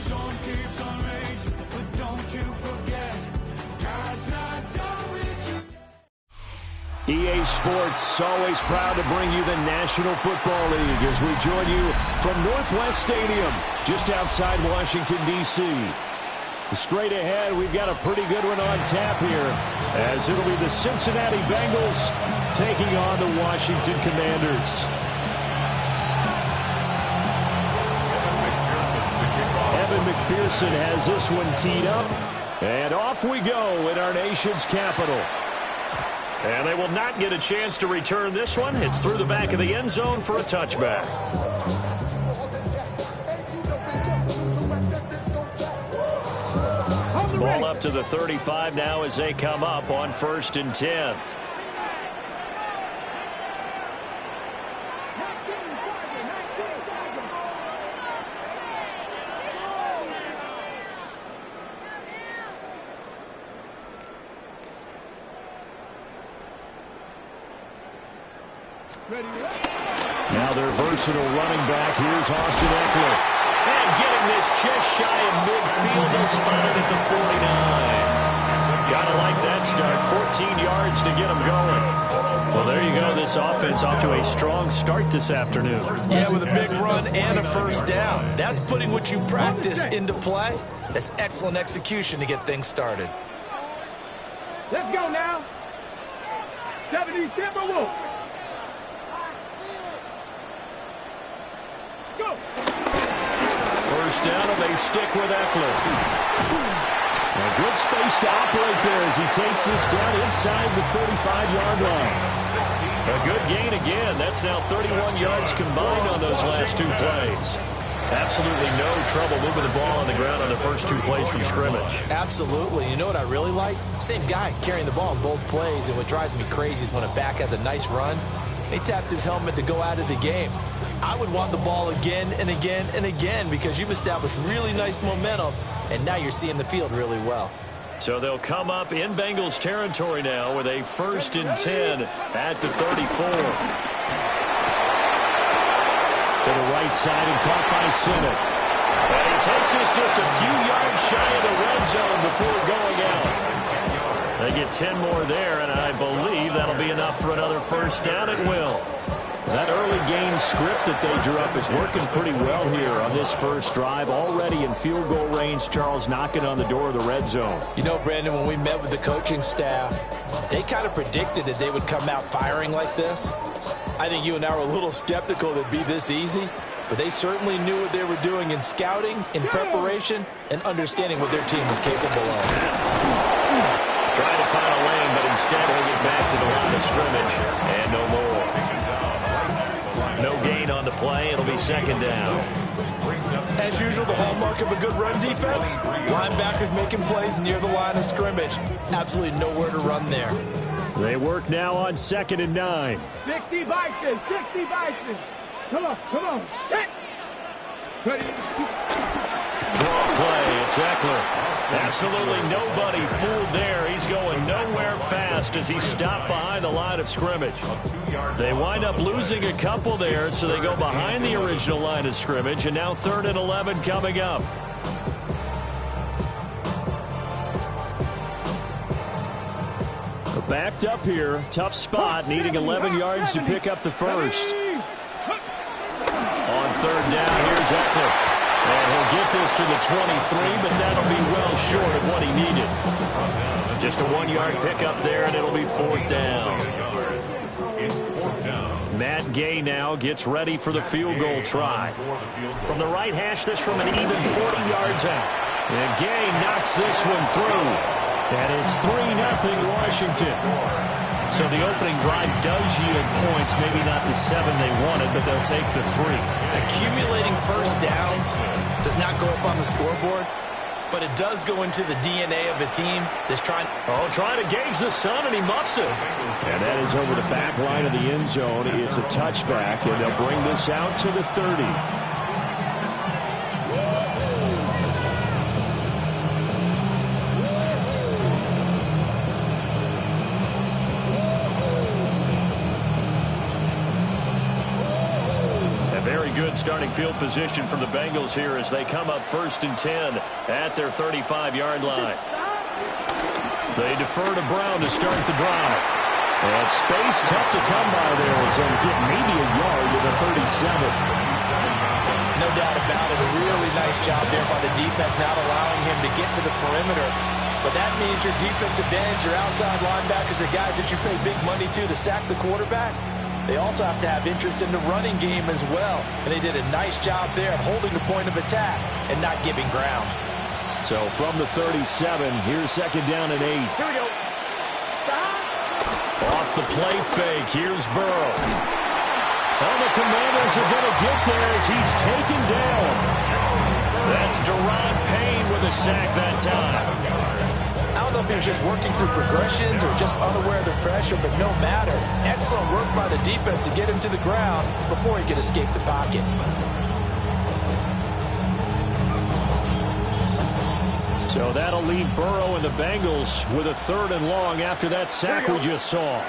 storm keeps on raging, but don't you forget, God's not done with you. EA Sports, always proud to bring you the National Football League as we join you from Northwest Stadium, just outside Washington, D.C. Straight ahead, we've got a pretty good one on tap here, as it'll be the Cincinnati Bengals taking on the Washington Commanders. Evan McPherson has this one teed up, and off we go in our nation's capital. And they will not get a chance to return this one. It's through the back of the end zone for a touchback. Ball up to the 35 now as they come up on 1st and 10. Now their versatile running back. Here's Austin Eckler. And getting this just shy of midfield. They'll spot it at the 49. Gotta like that start. 14 yards to get them going. Well, there you go. This offense off to a strong start this afternoon. Yeah, with a big run and a first down. That's putting what you practice into play. That's excellent execution to get things started. Let's go now. 70 Timberwolves. Go. First down, and they stick with Eckler. A good space to operate there as he takes this down inside the 35-yard line. A good gain again. That's now 31 yards combined on those last two plays. Absolutely no trouble moving the ball on the ground on the first two plays from scrimmage. Absolutely. You know what I really like? Same guy carrying the ball in both plays, and what drives me crazy is when a back has a nice run, he taps his helmet to go out of the game. I would want the ball again and again and again because you've established really nice momentum, and now you're seeing the field really well. So they'll come up in Bengals territory now with a 1st and 10 at the 34. To the right side and caught by Sinnott. And he takes this just a few yards shy of the red zone before going out. They get 10 more there, and I believe that'll be enough for another first down. It will. That early game script that they drew up is working pretty well here on this first drive. Already in field goal range, Charles, knocking on the door of the red zone. You know, Brandon, when we met with the coaching staff, they kind of predicted that they would come out firing like this. I think you and I were a little skeptical that it'd be this easy, but they certainly knew what they were doing in scouting, in preparation, and understanding what their team was capable of. Trying to find a lane, but instead he'll get back to the line of scrimmage, and no more. No gain on the play. It'll be 2nd down. As usual, the hallmark of a good run defense, linebackers making plays near the line of scrimmage. Absolutely nowhere to run there. They work now on 2nd and 9. 60 Bison, 60 Bison. Come on. Hit. Ready. Draw play. It's Eckler. Absolutely nobody fooled there. He's going nowhere fast as he stopped behind the line of scrimmage. They wind up losing a couple there, so they go behind the original line of scrimmage, and now 3rd and 11 coming up. Backed up here. Tough spot, needing 11 yards to pick up the first. On 3rd down, here's Eckler. And he'll get this to the 23, but that'll be well short of what he needed. Just a 1-yard pickup there, and it'll be 4th down. Matt Gay now gets ready for the field goal try. From the right hash, this from an even 40 yards out. And Gay knocks this one through. And it's 3-0 Washington. So the opening drive does yield points, maybe not the 7 they wanted, but they'll take the 3. Accumulating first downs does not go up on the scoreboard, but it does go into the DNA of a team that's trying to gauge the sun, and he muffs it. And that is over the back line of the end zone. It's a touchback, and they'll bring this out to the 30. Good starting field position for the Bengals here as they come up 1st and 10 at their 35-yard line. They defer to Brown to start the drive. And space tough to come by there as they'll get maybe a yard to the 37. No doubt about it. A really nice job there by the defense, not allowing him to get to the perimeter. But that means your defensive ends, your outside linebackers, the guys that you pay big money to sack the quarterback, they also have to have interest in the running game as well. And they did a nice job there of holding the point of attack and not giving ground. So from the 37, here's 2nd down and 8. Here we go. Off the play fake, here's Burrow. And the Commanders are going to get there as he's taken down. That's Deron Payne with a sack that time. I don't know if he was just working through progressions or just unaware of the pressure, but no matter. Excellent work by the defense to get him to the ground before he could escape the pocket. So that'll leave Burrow and the Bengals with a 3rd and long after that sack we just saw.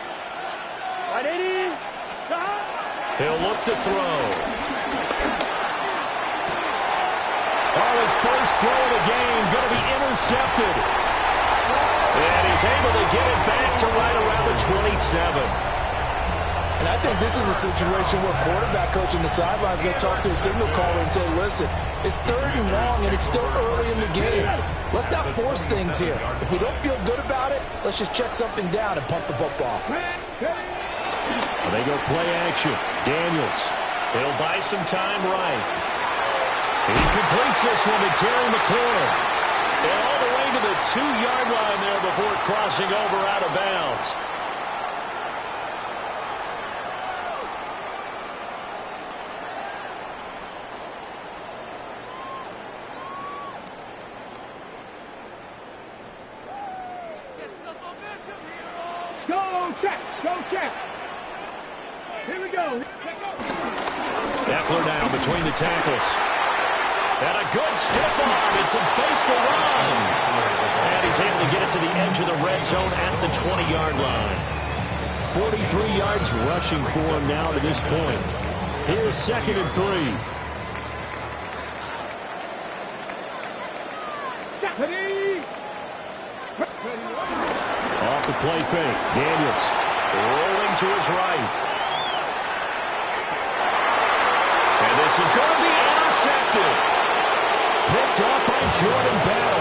He'll look to throw. Oh, his first throw of the game going to be intercepted. And he's able to get it back to right around the 27. And I think this is a situation where quarterback coach on the sideline is going to talk to a signal caller and say, listen, it's 3rd and long and it's still early in the game. Let's not force things here. If we don't feel good about it, let's just check something down and punt the football. They go play action. Daniels. He'll buy some time right. He completes this one to Terry McLaurin. And all the way to the 2-yard line there before crossing over out of bounds. Go check. Go check. Here we go. Eckler now between the tackles. And a good stiff arm and some space to run. And he's able to get it to the edge of the red zone at the 20-yard line. 43 yards rushing for him now to this point. Here's 2nd and 3. Off the play fake. Daniels rolling to his right. And this is going to be intercepted. Picked off by Jordan Bell.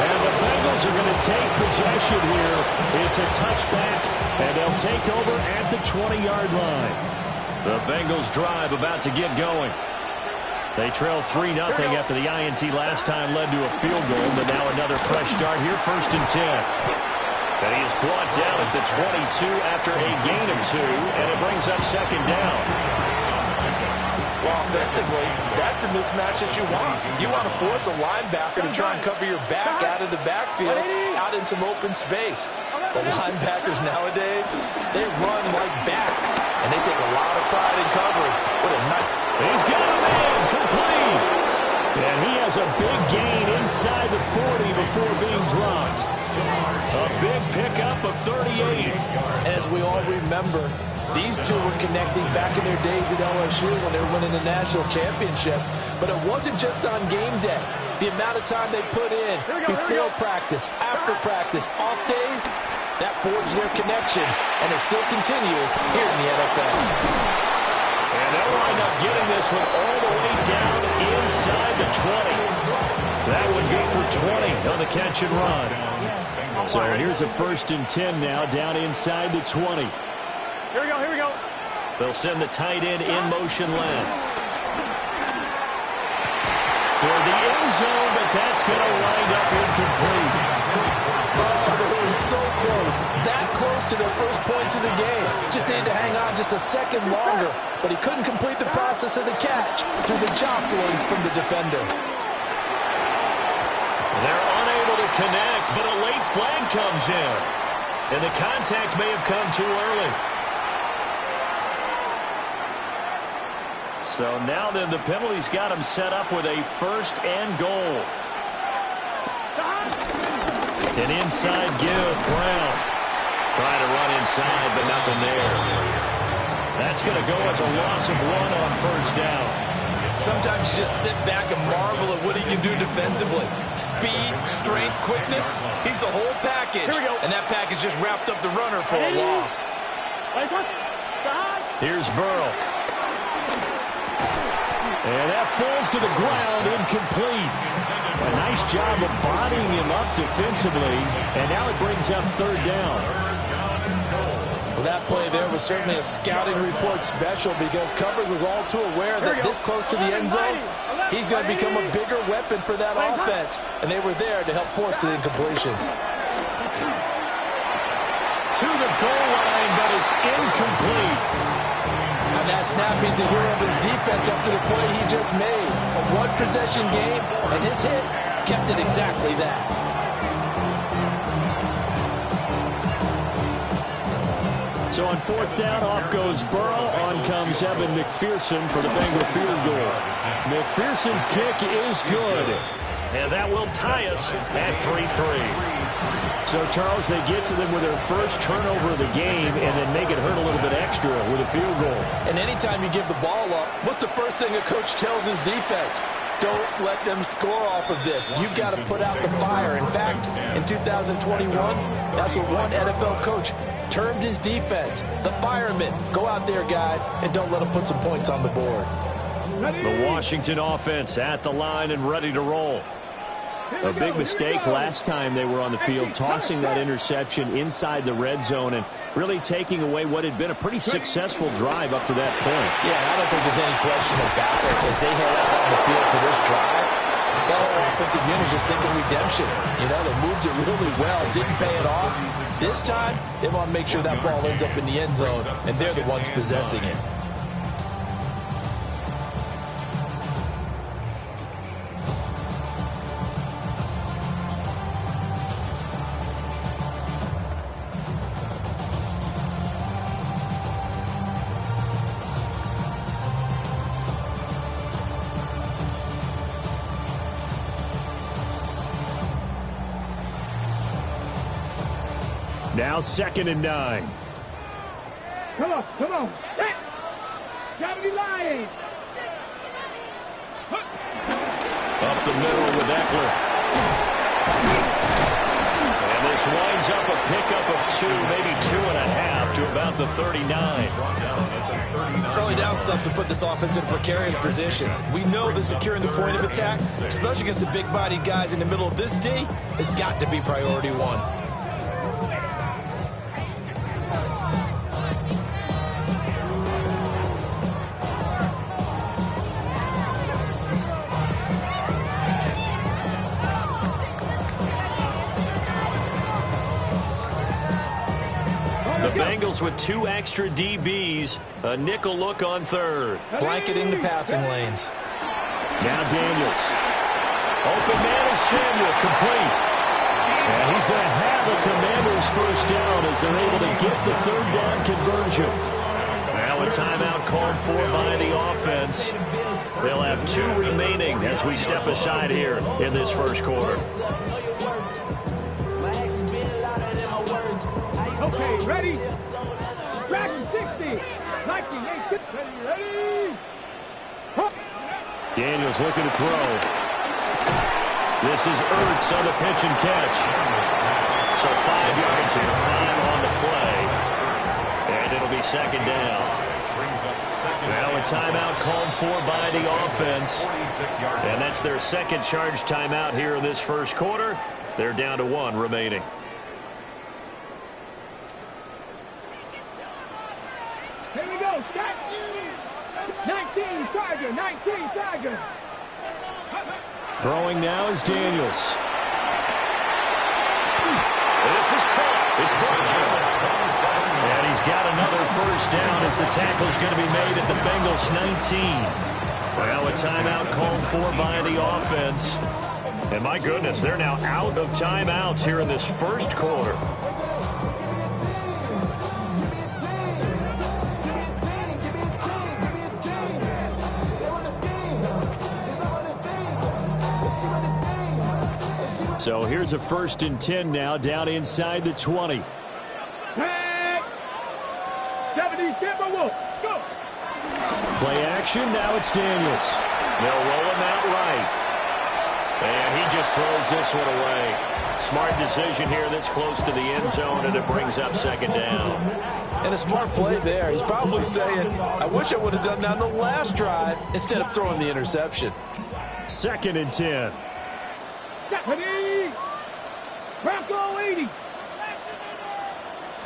And the Bengals are going to take possession here. It's a touchback, and they'll take over at the 20-yard line. The Bengals drive about to get going. They trail 3-0 after the INT last time led to a field goal, but now another fresh start here, 1st and 10. And he is brought down at the 22 after a gain of 2, and it brings up 2nd down. Well, offensively, that's the mismatch that you want. You want to force a linebacker to try and cover your back out of the backfield, out in some open space. The linebackers nowadays, they run like backs, and they take a lot of pride in covering. What a night. He's got a man complete. And he has a big gain inside the 40 before being dropped. A big pickup of 38. As we all remember, these two were connecting back in their days at LSU when they were winning the national championship. But it wasn't just on game day. The amount of time they put in before practice, after practice, off days, that forged their connection, and it still continues here in the NFL. And they'll wind up getting this one all the way down inside the 20. That would go for 20 on the catch and run. So here's a 1st and 10 now down inside the 20. Here we go. Here we go. They'll send the tight end in motion left. Toward the end zone, but that's going to wind up incomplete. Oh, they were so close. That close to their first points of the game. Just needed to hang on just a second longer, but he couldn't complete the process of the catch through the jostling from the defender. They're unable to connect, but a late flag comes in. And the contact may have come too early. So now then the penalty's got him set up with a 1st and goal. An inside give, Brown. Trying to run inside, but nothing there. That's going to go as a loss of 1 on 1st down. Sometimes you just sit back and marvel at what he can do defensively. Speed, strength, quickness. He's the whole package. And that package just wrapped up the runner for a loss. Here's Burrow. And that falls to the ground, incomplete. A nice job of bodying him up defensively, and now it brings up third down. Well, that play there was certainly a scouting report special because coverage was all too aware that this close to the end zone, he's going to become a bigger weapon for that offense, and they were there to help force the incompletion. To the goal line, but it's incomplete. On that snap, he's the hero of his defense after the play he just made. A one-possession game, and his hit kept it exactly that. So on fourth down, off goes Burrow. On comes Evan McPherson for the Bengal field goal. McPherson's kick is good. And that will tie us at 3-3. So, Charles, they get to them with their first turnover of the game and then make it hurt a little bit extra with a field goal. And anytime you give the ball up, what's the first thing a coach tells his defense? Don't let them score off of this. You've got to put out the fire. In fact, in 2021, that's what one NFL coach termed his defense. The firemen. Go out there, guys, and don't let them put some points on the board. The Washington offense at the line and ready to roll. A big mistake last time they were on the field, tossing that interception inside the red zone and really taking away what had been a pretty successful drive up to that point. Yeah, I don't think there's any question about it. As they head out on the field for this drive, the whole offensive unit is just thinking redemption. You know, they moved it really well, didn't pay it off. This time, they want to make sure that ball ends up in the end zone, and they're the ones possessing it. Now 2nd and 9. Come on. Gotta be lying. Up the middle with Eckler. And this winds up a pickup of 2, maybe 2.5 to about the 39. Early down stuff to put this offense in a precarious position. We know that securing the point of attack, especially against the big-bodied guys in the middle of this D, has got to be priority one. The Bengals with 2 extra DBs, a nickel look on third. Blanketing the passing lanes. Now Daniels. Open man is Samuel, complete. And he's going to have a Commander's first down as they're able to get the third down conversion. Now a timeout called for by the offense. They'll have 2 remaining as we step aside here in this first quarter. Okay, ready? Dragon 60. Nike, ready? Huh. Daniels looking to throw. This is Ertz on the pitch and catch. So 5 yards here, 5 on the play. And it'll be 2nd down. Now a timeout called for by the offense. And that's their 2nd charge timeout here in this first quarter. They're down to 1 remaining. Here we go, set. 19 Tiger. Throwing now is Daniels. This is caught. It's Brown. And he's got another first down as the tackle's going to be made at the Bengals 19. Well, a timeout called for by the offense. And my goodness, they're now out of timeouts here in this first quarter. So here's a 1st and 10 now, down inside the 20. Tag. 70 Timberwolves. Go. Play action, now it's Daniels. They'll roll him out right. And he just throws this one away. Smart decision here this close to the end zone, and it brings up second down. And a smart play there. He's probably saying, I wish I would have done that on the last drive instead of throwing the interception. 2nd and 10. Ready? Bronco 80.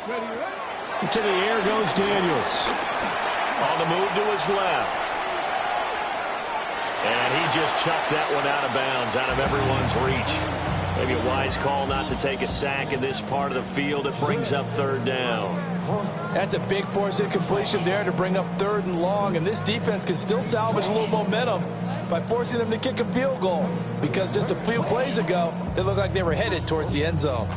Ready, right? To the air goes Daniels. On the move to his left. And he just chucked that one out of bounds, out of everyone's reach. Maybe a wise call not to take a sack in this part of the field. It brings up 3rd down. That's a big force incompletion there to bring up 3rd and long. And this defense can still salvage a little momentum by forcing them to kick a field goal. Because just a few plays ago, it looked like they were headed towards the end zone.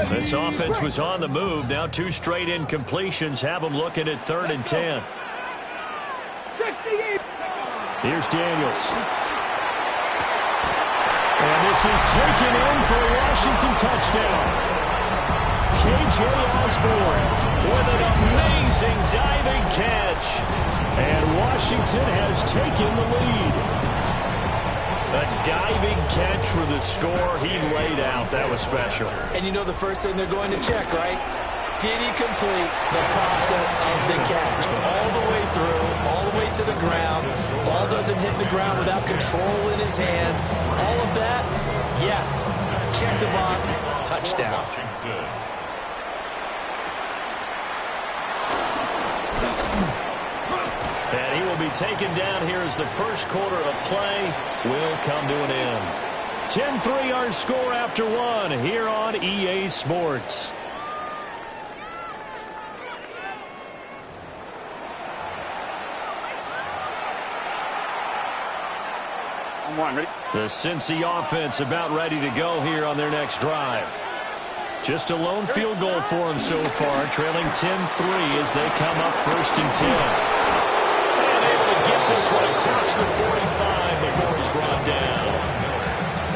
This offense was on the move. Now 2 straight incompletions have them looking at 3rd and 10. Here's Daniels. And this is taken in for a Washington touchdown. K.J. Osborne with an amazing diving catch. And Washington has taken the lead. A diving catch for the score. He laid out. That was special. And you know the first thing they're going to check, right? Did he complete the process of the catch? All the way through, all the way to the ground. Ball doesn't hit the ground without control in his hands. All of that, yes. Check the box, touchdown. And he will be taken down here as the first quarter of play will come to an end. 10-3 our score after 1 here on EA Sports. The Cincy offense about ready to go here on their next drive. Just a lone field goal for them so far, trailing 10-3 as they come up 1st and 10. And able to get this one across the 45 before he's brought down.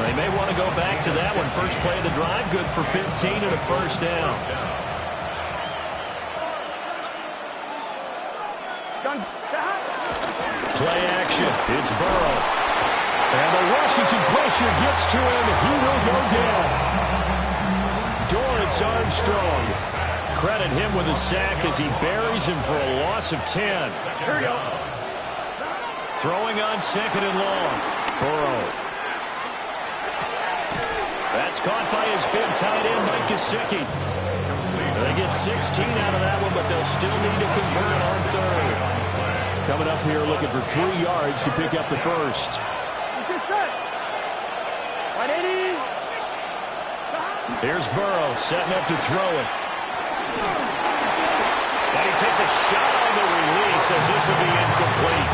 They may want to go back to that one. First play of the drive, good for 15 and a 1st down. Play action. It's Burrow. And the Washington pressure gets to him. He will go down. Dorrance Armstrong. Credit him with a sack as he buries him for a loss of 10. Here we go. Throwing on 2nd and long. Burrow. That's caught by his big tight end, Mike Gesicki. They get 16 out of that one, but they'll still need to convert on 3rd. Coming up here looking for 3 yards to pick up the first. Here's Burrow setting up to throw it. And he takes a shot on the release as this will be incomplete.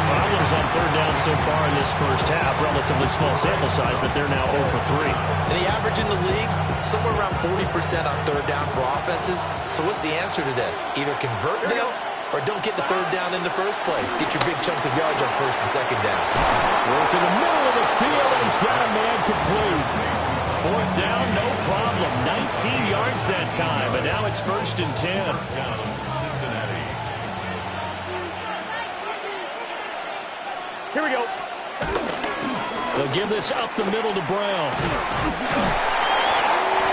Problems on 3rd down so far in this first half. Relatively small sample size, but they're now 0 for 3. And the average in the league, somewhere around 40% on 3rd down for offenses. So what's the answer to this? Either convert them or don't get the 3rd down in the first place. Get your big chunks of yards on 1st and 2nd down. Work in the middle of the field, and he's got a man complete. 4th down, no problem. 19 yards that time, but now it's 1st and 10. Here we go. They'll give this up the middle to Brown.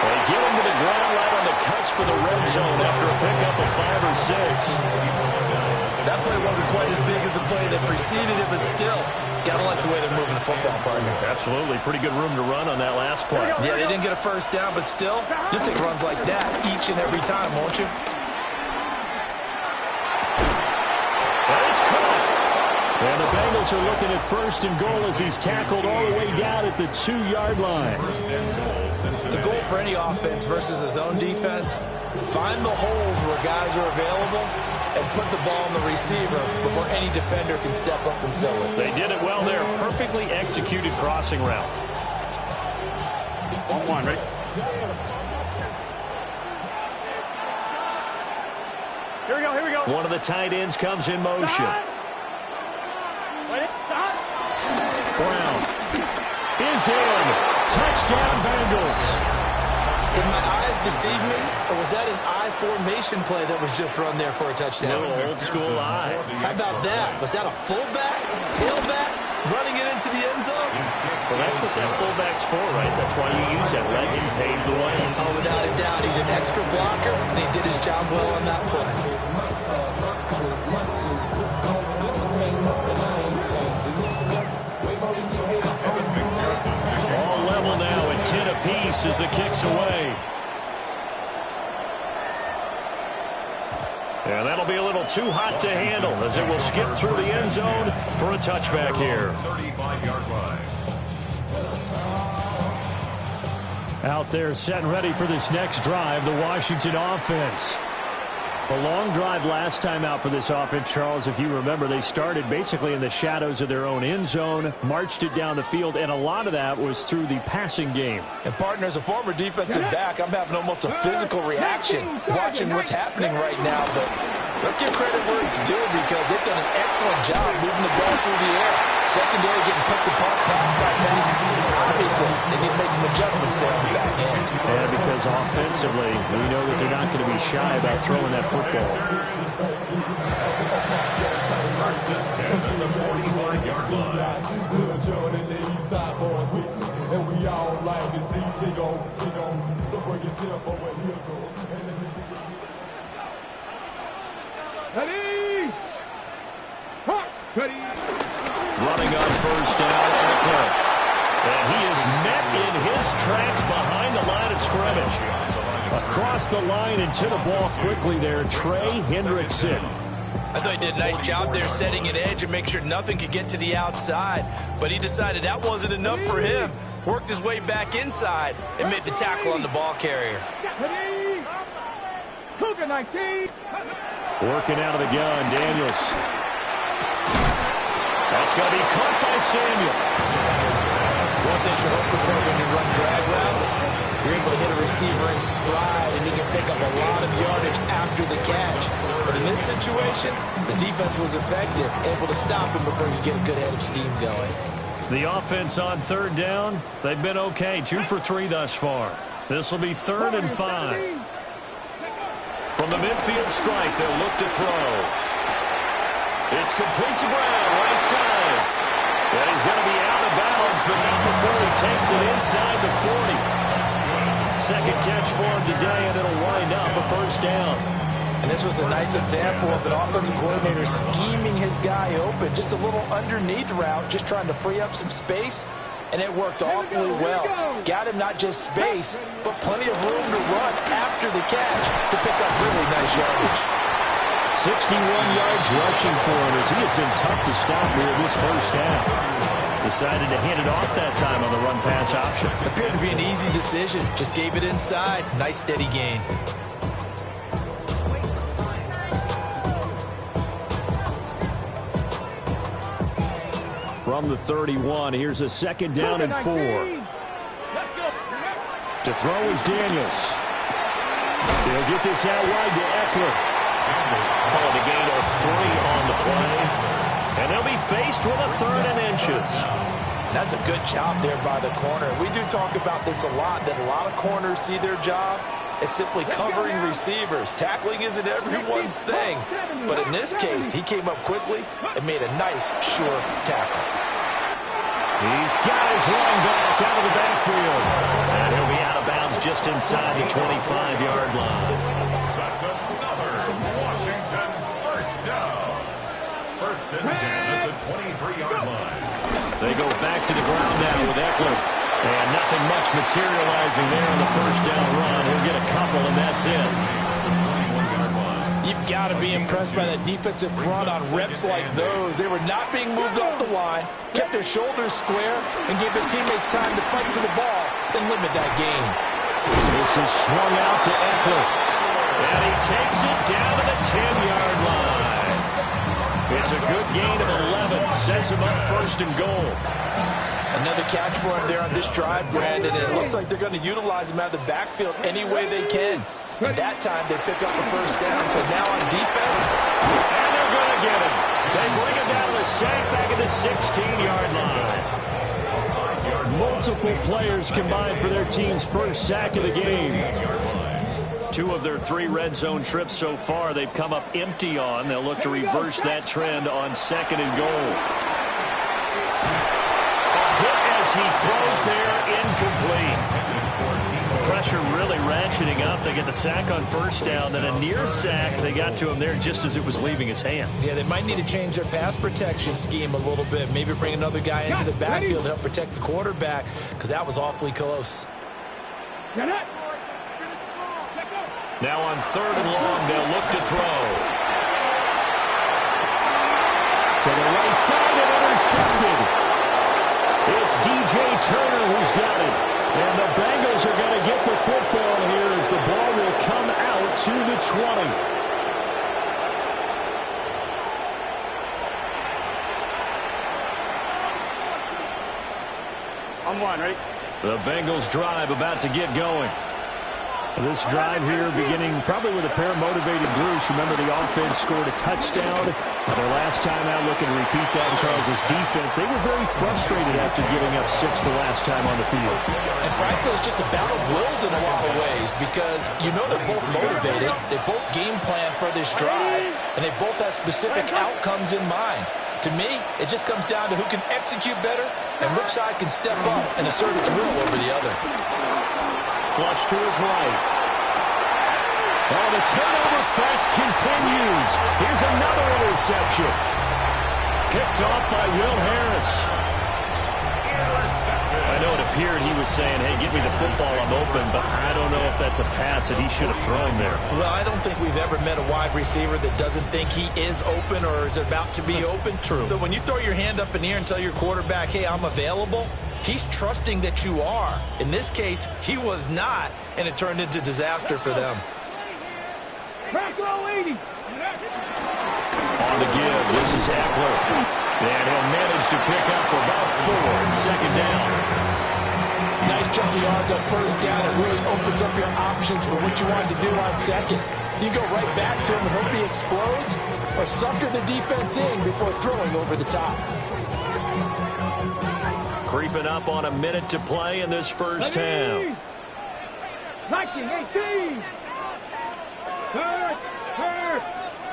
They get him to the ground right on the cusp of the red zone after a pickup of 5 or 6. That play wasn't quite as big as the play that preceded it, but still, gotta like the way they're moving the football, partner. Absolutely. Pretty good room to run on that last play. Yeah, they didn't get a 1st down, but still, you'll take runs like that each and every time, won't you? And it's caught. And the Bengals are looking at 1st and goal as he's tackled all the way down at the 2-yard line. The goal for any offense versus his own defense, find the holes where guys are available and put the ball on the receiver before any defender can step up and fill it. They did it well there. Perfectly executed crossing route. 1-1, ready? Here we go, here we go. One of the tight ends comes in motion. Brown is in. Touchdown, Bengals. Did my eyes deceive me, or was that an I formation play that was just run there for a touchdown? Little old school I. How about that? Was that a fullback, tailback, running it into the end zone? Well, that's what that fullback's for, right? That's why you use that. Let him pave the way. Oh, without a doubt, he's an extra blocker, and he did his job well on that play. All level now at 10 apiece as the kick's away. And that'll be a little too hot to handle as it will skip through the end zone for a touchback here. 35-yard line. Out there set and ready for this next drive, the Washington offense. A long drive last time out for this offense, Charles. If you remember, they started basically in the shadows of their own end zone, marched it down the field, and a lot of that was through the passing game. And, partner, as a former defensive back, I'm having almost a physical reaction watching what's happening right now. But let's give credit where it's due because they've done an excellent job moving the ball through the air. Secondary getting picked apart pass by pass. Obviously, they need to make some adjustments there on the back end. Yeah, because offensively, we know that they're not going to be shy about throwing that football. First and 10 at the 45-yard line. And we all like to see Jig on. So bring yourself over here, go. And let me see what you Ready? Hot, ready. Running on first down, Eckler. And he is met in his tracks behind the line of scrimmage. Across the line and to the ball quickly there, Trey Hendrickson. I thought he did a nice job there setting an edge and make sure nothing could get to the outside. But he decided that wasn't enough for him. Worked his way back inside and made the tackle on the ball carrier. Ready? Cougar 19. Working out of the gun, Daniels. That's going to be caught by Samuel. One thing you're hoping for when you run drag routes, you're able to hit a receiver in stride, and he can pick up a lot of yardage after the catch. But in this situation, the defense was effective, able to stop him before he get a good head of steam going. The offense on third down, they've been okay. 2 for 3 thus far. This will be 3rd and 5. From the midfield stripe, they'll look to throw. It's complete to Brown, right side. And he's going to be out of bounds, but not before he takes it inside the 40. Second catch for him today, and it'll wind up a first down. And this was a nice example of an offensive coordinator scheming his guy open. Just a little underneath route, just trying to free up some space, and it worked awfully well. Got him not just space, but plenty of room to run after the catch to pick up really nice yardage. 61 yards rushing for him as he has been tough to stop here this first half. Decided to hand it off that time on the run-pass option. Appeared to be an easy decision. Just gave it inside. Nice steady gain. From the 31, here's a second down and 4. To throw is Daniels. He'll get this out wide to Eckler. Calling a gain of 3 on the play. And they'll be faced with a 3rd and inches. That's a good job there by the corner. We do talk about this a lot, that a lot of corners see their job as simply covering receivers. Tackling isn't everyone's thing. But in this case, he came up quickly and made a nice, sure tackle. He's got his running back out of the backfield. And he'll be out of bounds just inside the 25-yard line. That's another Washington first down. First and 10 at the 23-yard line. They go back to the ground now with Eckler. And nothing much materializing there on the first down run. He'll get a couple, and that's it. You've got to be impressed by that defensive front on reps like those. They were not being moved off the line, kept their shoulders square, and gave their teammates time to fight to the ball and limit that gain. This is swung out to Eckler. And he takes it down to the 10-yard line. It's a good gain of 11. Sets him up first and goal. Another catch for him there on this drive, Brandon, and it looks like they're going to utilize him out of the backfield any way they can. And that time they pick up the first down. So now on defense, and they're going to get him. They bring him down to the sack back at the 16-yard line. Multiple players combined for their team's first sack of the game. 2 of their 3 red zone trips so far they've come up empty on. They'll look to reverse that trend on 2nd and goal. Hit as he throws there, incomplete. Pressure really ratcheting up. They get the sack on 1st down, then a near sack. They got to him there just as it was leaving his hand. Yeah, they might need to change their pass protection scheme a little bit. Maybe bring another guy into the backfield to help protect the quarterback, because that was awfully close. Now on 3rd and long, they'll look to throw. To the right side and intercepted. It's DJ Turner who's got it. And the Bengals are going to get the football here as the ball will come out to the 20. I'm one, right? The Bengals drive about to get going. This drive here beginning probably with a pair of motivated groups. Remember, the offense scored a touchdown. Their last time out, looking to repeat that in Charles' defense. They were very frustrated after giving up 6 the last time on the field. And frankly, it's just a battle of wills in a lot of ways, because you know they're both motivated. They both game plan for this drive, and they both have specific outcomes in mind. To me, it just comes down to who can execute better and which side can step up and assert its will over the other. Flush to his right. Oh, the turnover fest continues. Here's another interception. Picked off by Will Harris. I know it appeared he was saying, hey, give me the football, I'm open, but I don't know if that's a pass that he should have thrown there. Well, I don't think we've ever met a wide receiver that doesn't think he is open or is about to be open. True. So when you throw your hand up in the air and tell your quarterback, hey, I'm available, he's trusting that you are. In this case, he was not, and it turned into disaster for them. Crack roll 80. On the give, this is Eckler. And he'll manage to pick up about 4 and 2nd down. Nice chunk of yards on 1st down. It really opens up your options for what you want to do on 2nd. You go right back to him and hope he explodes, or sucker the defense in before throwing over the top. Creeping up on a minute to play in this first half. 19-18. Hurt.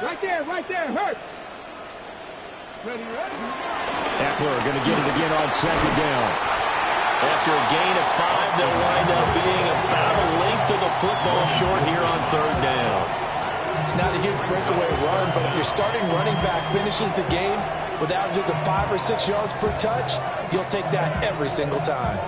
Right there, hurt. Ready. Eckler going to get it again on 2nd down. After a gain of 5, they'll wind up being about a length of the football short here on 3rd down. It's not a huge breakaway run, but if your starting running back finishes the game with averages of 5 or 6 yards per touch, you'll take that every single time.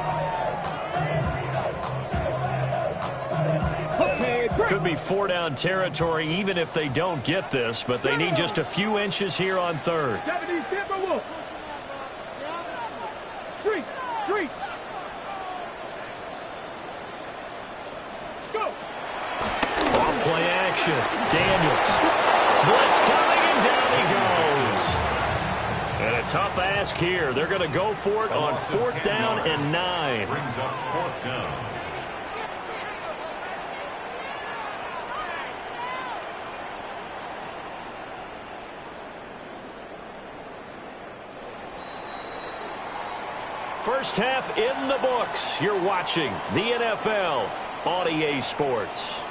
Could be 4-down territory even if they don't get this, but they need just a few inches here on 3rd. 70 Timberwolf. 3. Let's go. Off play action. Daniels. Blitz coming, and down he goes. And a tough ask here. They're going to go for it on 4th down and 9. Brings up 4th down. First half in the books. You're watching the NFL on EA Sports.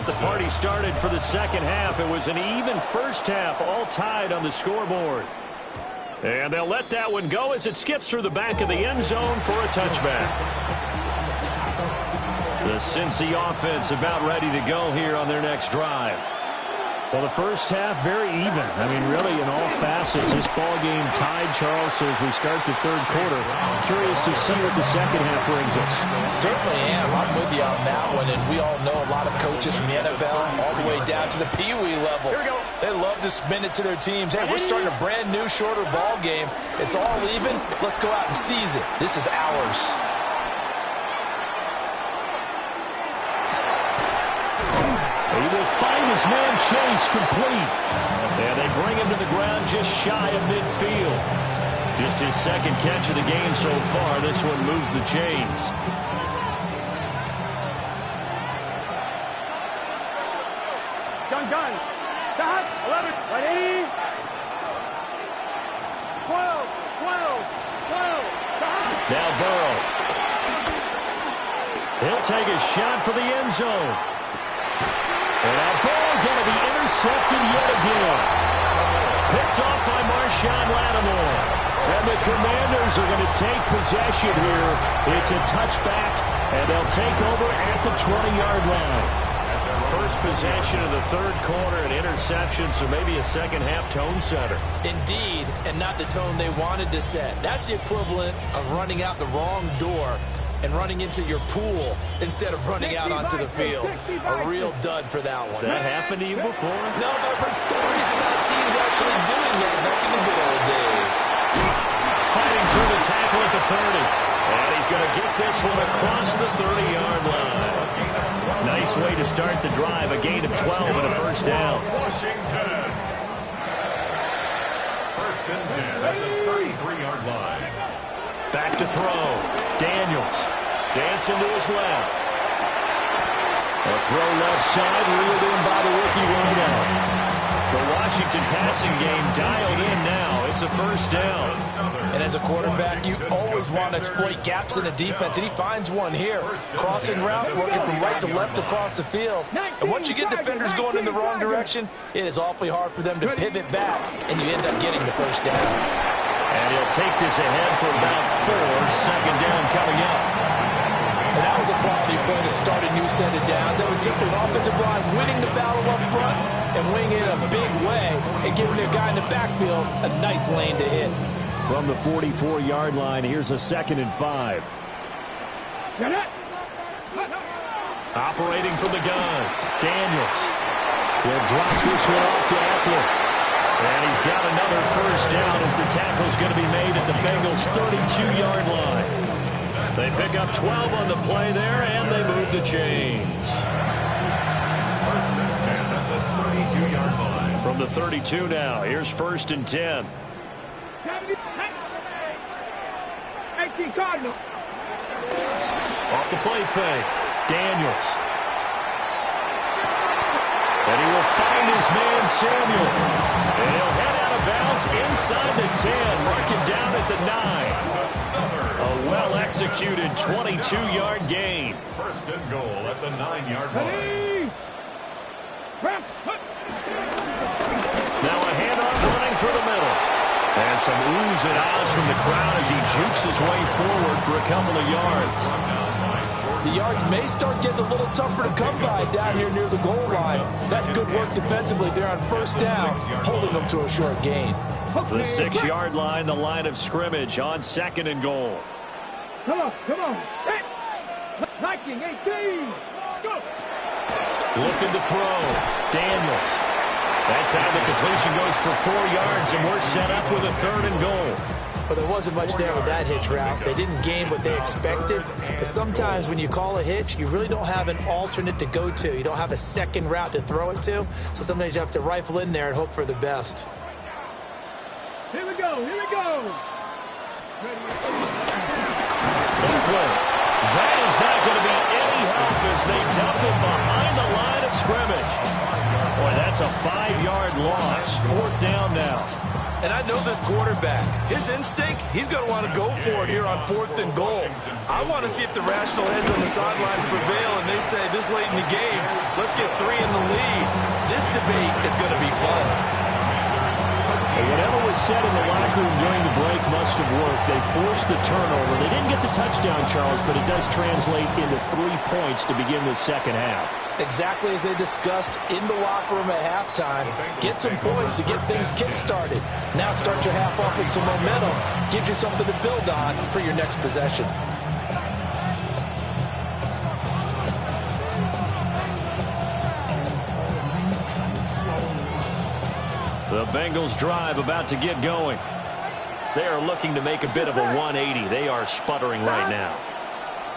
The party started for the 2nd half. It was an even first half, all tied on the scoreboard. And they'll let that one go as it skips through the back of the end zone for a touchback. The Cincy offense about ready to go here on their next drive. Well, the first half, very even. I mean, really, in all facets, this ball game tied, Charles. So as we start the 3rd quarter, curious to see what the 2nd half brings us. Certainly am. I'm with you on that one. And we all know a lot of coaches from the NFL all the way down to the Pee Wee level. Here we go. They love to spin it to their teams. Hey, we're starting a brand new, shorter ball game. It's all even. Let's go out and seize it. This is ours. He will find his man Chase complete. And they bring him to the ground just shy of midfield. Just his second catch of the game so far. This one moves the chains. Gun. Stop. 11. Ready. 12. Stop. Now Burrow. He'll take a shot for the end zone. And that ball going to be intercepted yet again. Picked off by Marshawn Lattimore. And the Commanders are going to take possession here. It's a touchback, and they'll take over at the 20-yard line. First possession of the third quarter, an interception, so maybe a second-half tone setter. Indeed, and not the tone they wanted to set. That's the equivalent of running out the wrong door and running into your pool instead of running out onto the field. A real dud for that one. Has that happened to you before? No, but I've heard stories about teams actually doing that back in the good old days. Fighting through the tackle at the 30. And he's going to get this one across the 30-yard line. Nice way to start the drive. A gain of 12 and a first down. Washington. First and 10 at the 33-yard line. Back to throw. Daniels. Dancing to his left. A throw left side, reeled in by the rookie wideout. The Washington passing game dialed in now. It's a first down. And as a quarterback, you always want to exploit gaps in the defense, and he finds one here. Crossing route, working from right to left across the field. And once you get defenders going in the wrong direction, it is awfully hard for them to pivot back, and you end up getting the first down. And he'll take this ahead for about 4. Second down coming up. And that was a quality play to start a new set of downs. That was simply an offensive line winning the battle up front and winning it a big way and giving their guy in the backfield a nice lane to hit. From the 44-yard line, here's a 2nd and 5. Operating from the gun, Daniels will drop this one off to Eckler. And he's got another first down as the tackle's going to be made at the Bengals' 32-yard line. They pick up 12 on the play there, and they move the chains. First and 10 at the 32-yard line. From the 32 now, here's 1st and 10. 18 Cardinals. Off the play fake, Daniels. And he will find his man Samuel. And he'll head out of bounds inside the 10, mark him down at the 9. A well-executed 22-yard gain. First and goal at the 9-yard line. Now a handoff running through the middle. And some oohs and ahs from the crowd as he jukes his way forward for a couple of yards. The yards may start getting a little tougher to come by down here near the goal line. That's good work defensively there on first down, holding them to a short gain. The 6-yard line, the line of scrimmage on 2nd and goal. Come on. Viking 18. Go. Looking to throw. Daniels. That time the completion goes for 4 yards, and we're set up with a 3rd and goal. Well, there wasn't much there with that hitch route. They didn't gain what they expected. But sometimes when you call a hitch, you really don't have an alternate to go to. You don't have a second route to throw it to. So sometimes you have to rifle in there and hope for the best. Here we go. That is not going to be any help as they dump it behind the line of scrimmage. Boy, that's a 5-yard loss. 4th down now. And I know this quarterback. His instinct, he's going to want to go for it here on 4th and goal. I want to see if the rational heads on the sidelines prevail and they say this late in the game, let's get 3 in the lead. This debate is going to be fun. Whatever was said in the locker room during the break must have worked. They forced the turnover. They didn't get the touchdown, Charles, but it does translate into 3 points to begin the second half. Exactly as they discussed in the locker room at halftime. Get some points to get things kick-started. Now start your half off with some momentum. Gives you something to build on for your next possession. The Bengals drive about to get going. They are looking to make a bit of a 180. They are sputtering right now.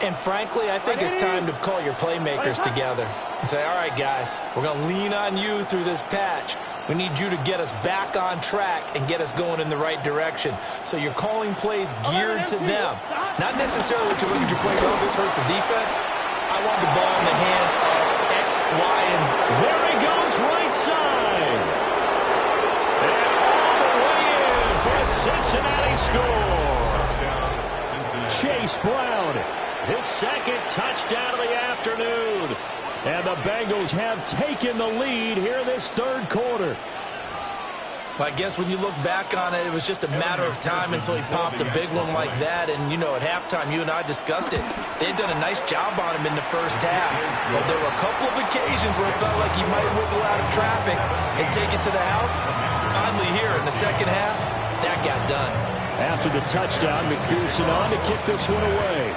And frankly, I think it's time to call your playmakers together and say, all right, guys, we're going to lean on you through this patch. We need you to get us back on track and get us going in the right direction. So you're calling plays geared to them. Not necessarily to look at your plays, oh, this hurts the defense. I want the ball in the hands of X, Y, and Z. There he goes, right side. And all the way in for a Cincinnati score. Chase Brown, his second touchdown of the afternoon. And the Bengals have taken the lead here in this third quarter. Well, I guess when you look back on it, it was just a matter of time until he popped a big one like that. And, you know, at halftime, you and I discussed it. They'd done a nice job on him in the first half. But there were a couple of occasions where it felt like he might wiggle out of traffic and take it to the house. Finally here in the second half, that got done. After the touchdown, McPherson on to kick this one away.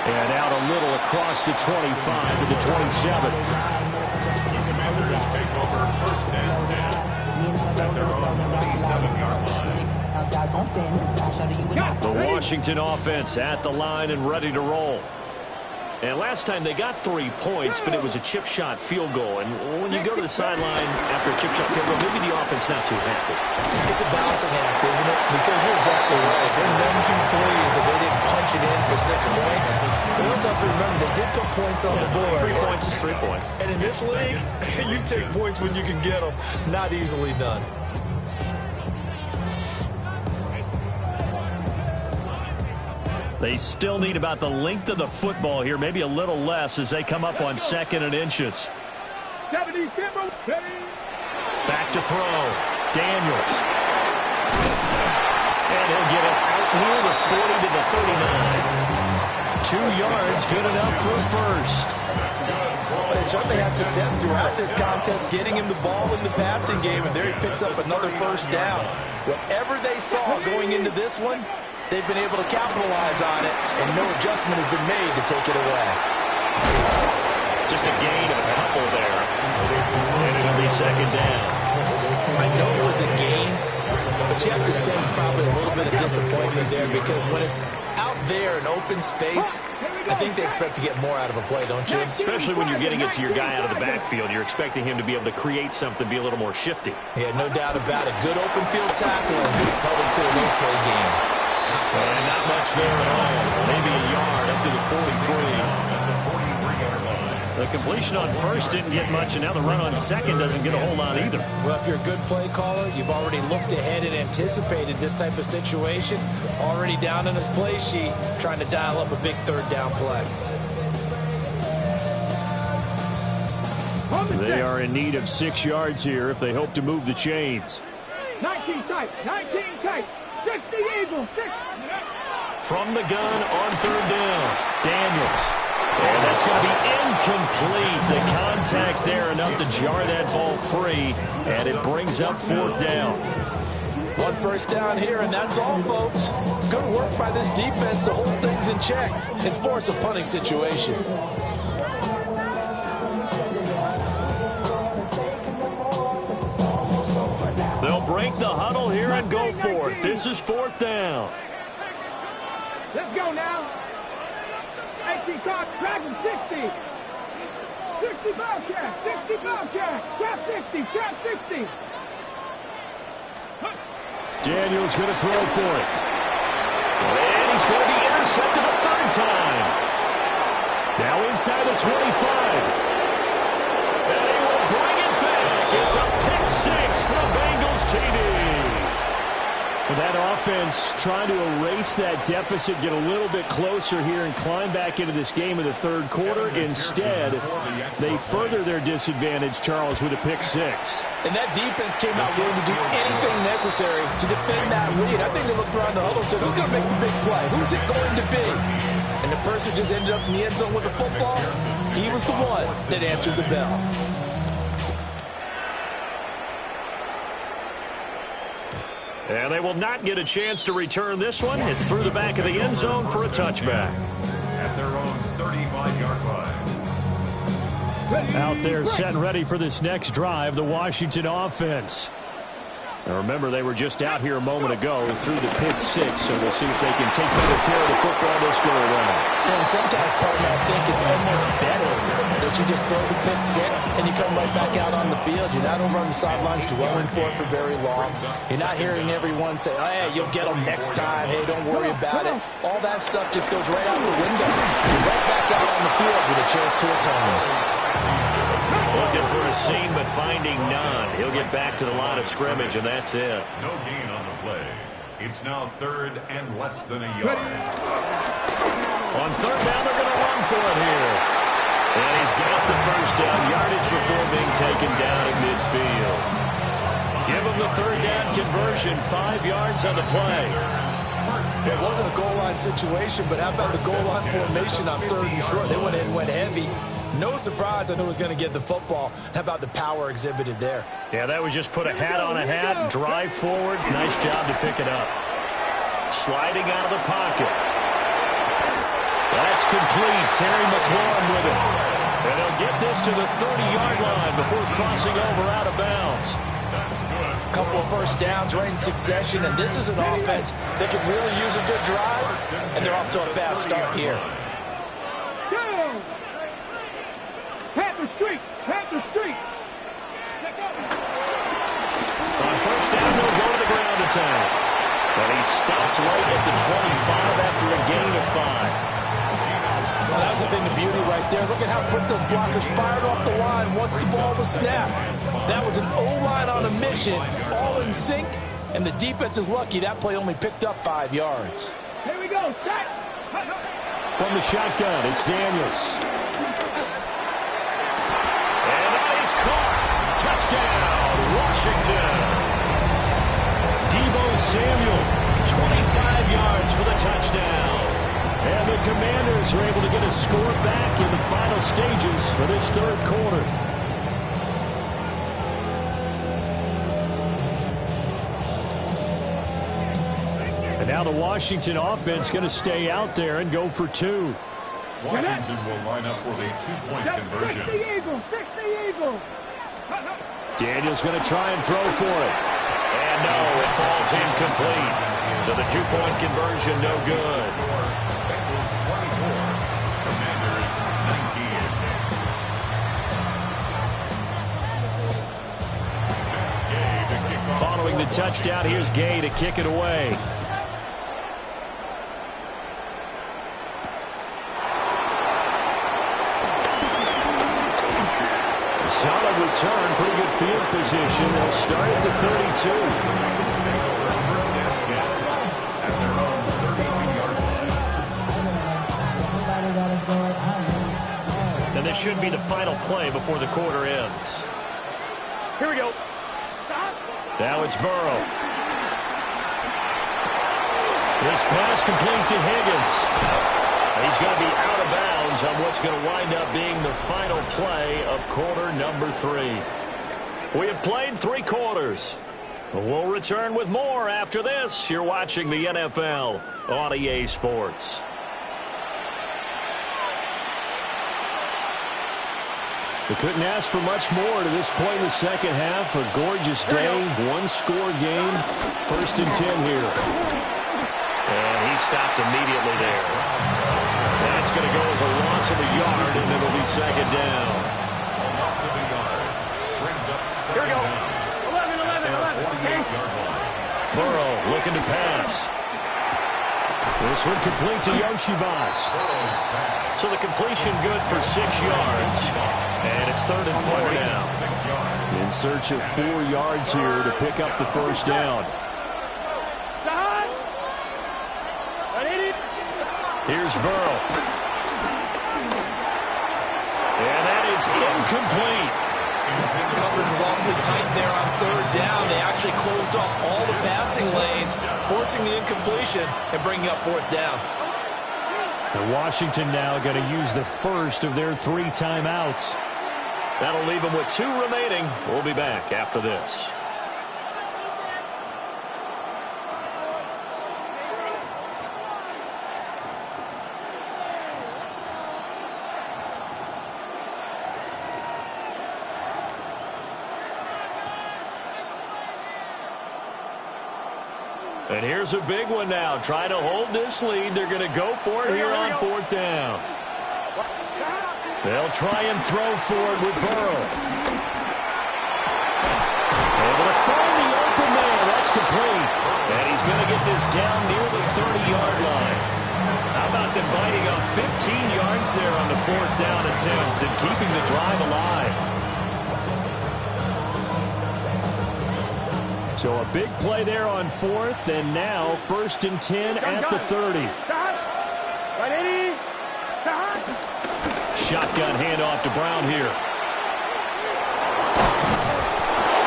And out a little across the 25 to the 27. The Commanders take over first and 10 at their own 27-yard line. The Washington offense at the line and ready to roll. And last time they got 3 points, but it was a chip shot field goal. And when you go to the sideline after a chip shot field goal, maybe the offense not too happy. It's a balancing act, isn't it? Because you're exactly right. They're 1-2 threes if they didn't punch it in for 6 points. But we also have to remember they did put points on the board. 3 points is 3 points. And in this league, you take points when you can get them. Not easily done. They still need about the length of the football here, maybe a little less as they come up on 2nd and inches. Back to throw. Daniels. And he'll get it out near the 40 to the 39. 2 yards, good enough for a first. They certainly had success throughout this contest, getting him the ball in the passing game, and there he picks up another first down. Whatever they saw going into this one, they've been able to capitalize on it, and no adjustment has been made to take it away. Just a gain of a couple there. And it'll be 2nd down. I know it was a gain, but you have to sense probably a little bit of disappointment there because when it's out there in open space, I think they expect to get more out of a play, don't you? Especially when you're getting it to your guy out of the backfield. You're expecting him to be able to create something, be a little more shifty. Yeah, no doubt about it. Good open field tackle and held it to an okay game. And not much there at all. Maybe a yard up to the 43. The completion on first didn't get much, and now the run on second doesn't get a whole lot either. Well, if you're a good play caller, you've already looked ahead and anticipated this type of situation. Already down in his play sheet, trying to dial up a big 3rd down play. They are in need of 6 yards here if they hope to move the chains. 19 tight, 19 tight. 60 Eagles, 6. From the gun on 3rd down, Daniels. And that's going to be incomplete. The contact there enough to jar that ball free, and it brings up 4th down. 1 first down here, and that's all, folks. Good work by this defense to hold things in check and force a punting situation. They'll break the huddle here and go for it. This is 4th down. Let's go now. 18 top, Dragon 60. 60 Bobcat, 60 Bobcat. Trap 60, trap 60. Daniels going to throw for it. And he's going to be intercepted a 3rd time. Now inside the 25. And he will bring it back. It's a pick 6 for the Bengals TD. That offense trying to erase that deficit, get a little bit closer here and climb back into this game in the 3rd quarter. Instead, they further their disadvantage, Charles, with a pick 6. And that defense came out willing to do anything necessary to defend that lead. I think they looked around the huddle and said, who's going to make the big play? Who's it going to be? And the person just ended up in the end zone with the football. He was the one that answered the bell. And they will not get a chance to return this one. It's through the back of the end zone for a touchback. At their own 35-yard line. Out there set and ready for this next drive, the Washington offense. Now remember, they were just out here a moment ago through the pick six, so we'll see if they can take better care of the football this go around. And sometimes, partner, I think it's almost better that you just throw the pick six and you come right back out on the field. You're not over on the sidelines dwelling for it for very long. You're not hearing everyone say, oh, hey, you'll get them next time. Hey, don't worry about it. All that stuff just goes right out the window. You're right back out on the field with a chance to atone. Looking for a seam, but finding none. He'll get back to the line of scrimmage, and that's it. No gain on the play. It's now 3rd and less than a yard. On 3rd down, they're going to run for it here. And he's got the first down yardage before being taken down at midfield. Give him the 3rd down conversion, 5 yards on the play. It wasn't a goal line situation, but how about the goal line formation on 3rd and short? They went in, went heavy. No surprise, I knew he was going to get the football. How about the power exhibited there? Yeah, that was just put a hat on a hat, drive forward. Nice job to pick it up. Sliding out of the pocket. That's complete. Terry McLaurin with it. And they'll get this to the 30-yard line before crossing over out of bounds. A couple of first downs right in succession, and this is an offense that can really use a good drive, and they're off to a fast start here. Pat the street. On first down, they'll go to the ground attack. But he stopped right at the 25 after a gain of 5. Well, that was a bit of beauty right there. Look at how quick those blockers fired off the line once the ball was snapped. That was an O-line on a mission, all in sync, and the defense is lucky that play only picked up 5 yards. Here we go, set. From the shotgun, it's Daniels. And that is caught. Touchdown, Washington. Deebo Samuel, 25 yards for the touchdown. And the Commanders are able to get a score back in the final stages for this 3rd quarter. And now the Washington offense going to stay out there and go for 2. Washington will line up for the 2-point conversion. 60 Eagles. Daniels going to try and throw for it. And no, it falls incomplete. So the 2-point conversion no good. Bengals 24, Commanders 19. Following the touchdown, here's Gay to kick it away. Solid return, pretty good field position. They'll start at the 32. And this should be the final play before the quarter ends. Here we go. Now it's Burrow. This pass complete to Higgins. He's going to be out of bounds on what's going to wind up being the final play of quarter number 3. We have played 3 quarters. We'll return with more after this. You're watching the NFL on EA Sports. They couldn't ask for much more to this point in the second half. A gorgeous day, 1-score game. 1st and 10 here. And he stopped immediately there. That's going to go as a loss of a yard, and it'll be 2nd down. A loss of a yard brings up 2nd Here we go. down. 11. 48-yard line. Burrow looking to pass. This one complete to Yoshibas. Burrow's pass. So the completion good for 6 yards. And it's 3rd and 4 now. 6 yards. In search of 4 yards here to pick up the first down. Here's Burrow. And that is incomplete. Coverage was awfully tight there on 3rd down. They actually closed off all the passing lanes, forcing the incompletion and bringing up 4th down. And Washington now going to use the first of their 3 timeouts. That'll leave them with 2 remaining. We'll be back after this. And here's a big one now. Trying to hold this lead. They're going to go for it here on 4th down. They'll try and throw for it with Burrow. Able to find the open man. That's complete. And he's going to get this down near the 30-yard line. How about them biting off 15 yards there on the 4th down attempt and keeping the drive alive? So a big play there on 4th, and now 1st and 10 at the 30. Shotgun handoff to Brown here.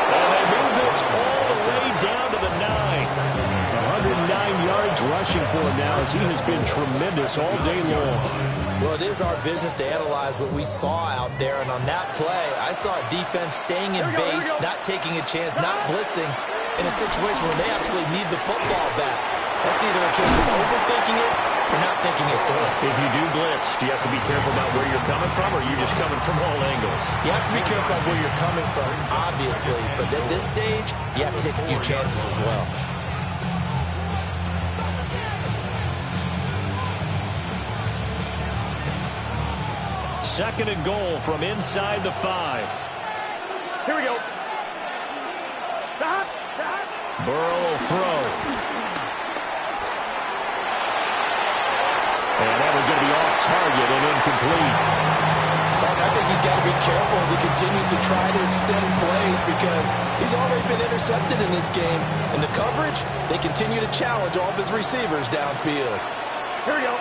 And they move this all the way down to the 9. 109 yards rushing for him now as he has been tremendous all day long. Well, it is our business to analyze what we saw out there, and on that play, I saw a defense staying in base, not taking a chance, not blitzing in a situation where they absolutely need the football back. That's either a case of overthinking it or not thinking it through. If you do blitz, do you have to be careful about where you're coming from, or are you just coming from all angles? You have to be careful about where you're coming from, obviously, but at this stage, you have to take a few chances as well. Second and goal from inside the 5. Here we go. Stop. Burrow will throw. And that was going to be off target and incomplete. I think he's got to be careful as he continues to try to extend plays because he's already been intercepted in this game. In the coverage, they continue to challenge all of his receivers downfield. Here we go.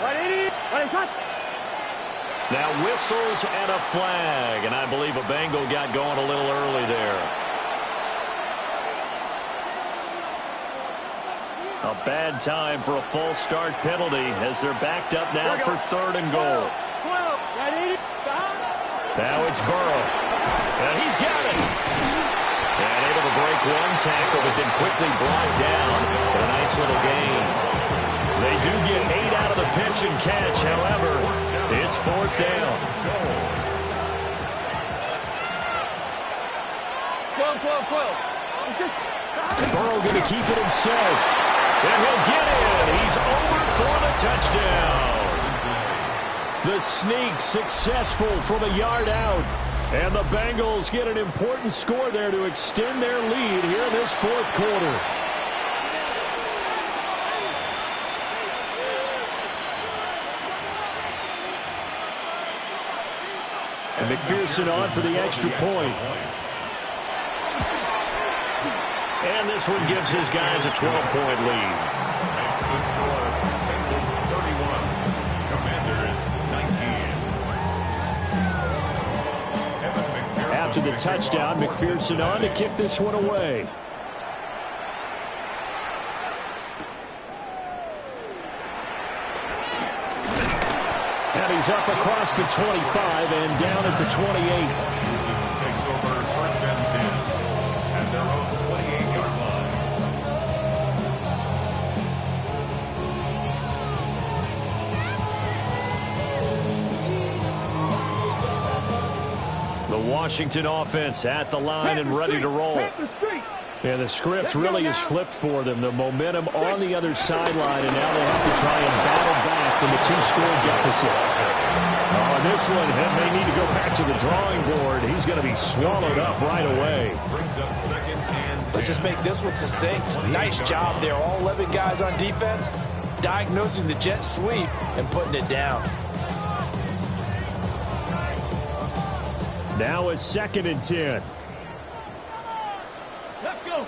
180. 180. Now whistles and a flag, and I believe a Bengal got going a little early there. A bad time for a false start penalty as they're backed up now for 3rd and goal. Now it's Burrow, and he's got it. And able to break one tackle, but then quickly brought down. But a nice little gain. They do get 8 out of the pitch and catch, however, it's 4th down. 12. Burrow going to keep it himself. And he'll get in. He's over for the touchdown. The sneak successful from a yard out. And the Bengals get an important score there to extend their lead here in this 4th quarter. And McPherson on for the extra point. And this one gives his guys a 12-point lead. Makes the score Bengals 31, Commanders 19. After the touchdown, McPherson on to kick this one away. And he's up across the 25 and down at the 28. Takes over 1st and 10 at their own 28-yard line. The Washington offense at the line and ready to roll. Yeah, the script really is flipped for them. The momentum on the other sideline, and now they have to try and battle back from a 2-score deficit. On this one, they may need to go back to the drawing board. He's going to be swallowed up right away. Brings up 2nd and 10. Let's just make this one succinct. Nice job there. All 11 guys on defense diagnosing the jet sweep and putting it down. Now it's 2nd and 10. Let's go.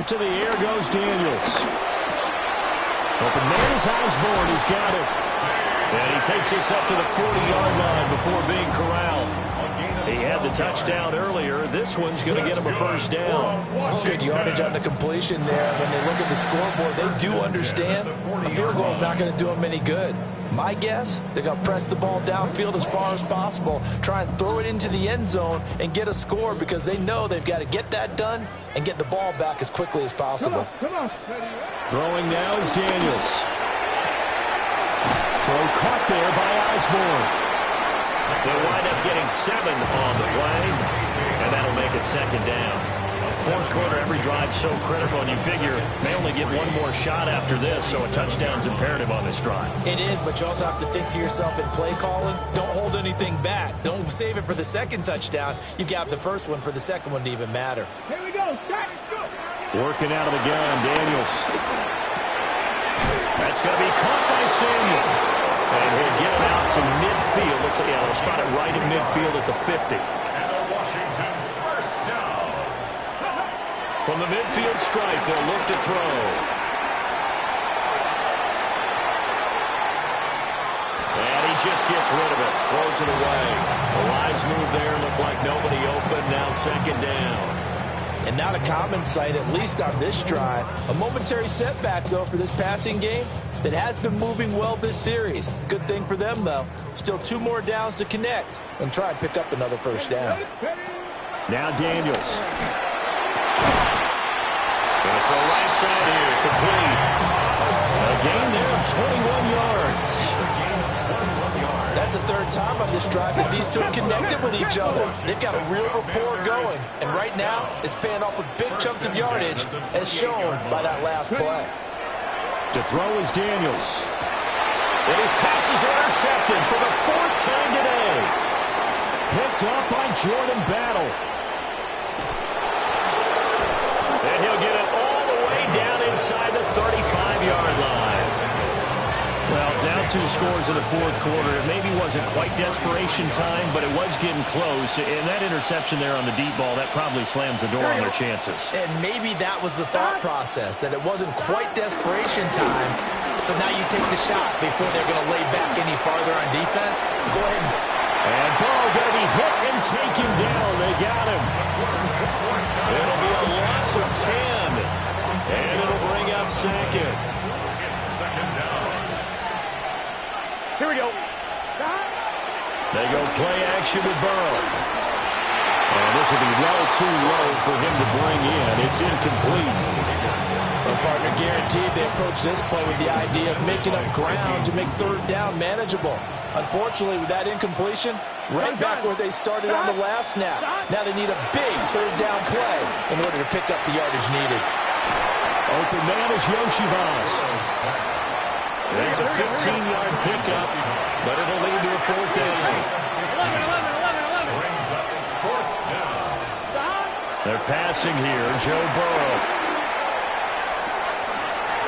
To the air goes Daniels. Open man is Osborne. He's got it. And he takes this up to the 40-yard line before being corralled. He had the touchdown earlier. This one's going to get him a 1st down. Good yardage on the completion there. When they look at the scoreboard, they do understand a field goal is not going to do them any good. My guess, they're going to press the ball downfield as far as possible, try and throw it into the end zone and get a score because they know they've got to get that done and get the ball back as quickly as possible. Come on. Throwing now is Daniels. Throw caught there by Osborne. They'll wind up getting 7 on the play, and that'll make it 2nd down. Fourth quarter, every drive so critical, and you figure may only get one more shot after this, so a touchdown's imperative on this drive. It is, but you also have to think to yourself in play calling, don't hold anything back. Don't save it for the second touchdown. You got the first one for the second one to even matter. Here we go. Start. Working out of the gun, Daniels. That's going to be caught by Samuel. And he'll get him out to midfield. Looks like they'll spot it right in midfield at the 50. And a Washington first down. From the midfield stripe, they'll look to throw. And he just gets rid of it. Throws it away. The wise move there. Looked like nobody open. Now second down. And not a common sight, at least on this drive. A momentary setback, though, for this passing game that has been moving well this series. Good thing for them, though. Still 2 more downs to connect and try and pick up another first down. Now Daniels. Going for a right side here. Complete. A gain there of 21 yards. That's the third time on this drive that these two have connected with each other. They've got a real rapport going. And right now, it's paying off with big chunks of yardage, as shown by that last play. To throw is Daniels. And his pass is intercepted for the 4th time today. Picked off by Jordan Battle. And he'll get it all the way down inside the 35-yard line. Well, down 2 scores in the fourth quarter. It maybe wasn't quite desperation time, but it was getting close. And that interception there on the deep ball, that probably slams the door on their chances. And maybe that was the thought process, that it wasn't quite desperation time. So now you take the shot before they're going to lay back any farther on defense. Go ahead. And Burrow going to be hit and taken down. They got him. It'll be a loss of 10. And it'll bring up second. Second down. Here we go. They go play action with Burrow. And this will be well too low for him to bring in. It's incomplete. Well, partner, guaranteed they approach this play with the idea of making up ground to make third down manageable. Unfortunately, with that incompletion, right back where they started on the last snap. Now they need a big third down play in order to pick up the yardage needed. Open man is Yoshibas. It's a 15-yard pickup, but it'll lead to a 4th down. 11. Brings up 4th down. They're passing here. Joe Burrow.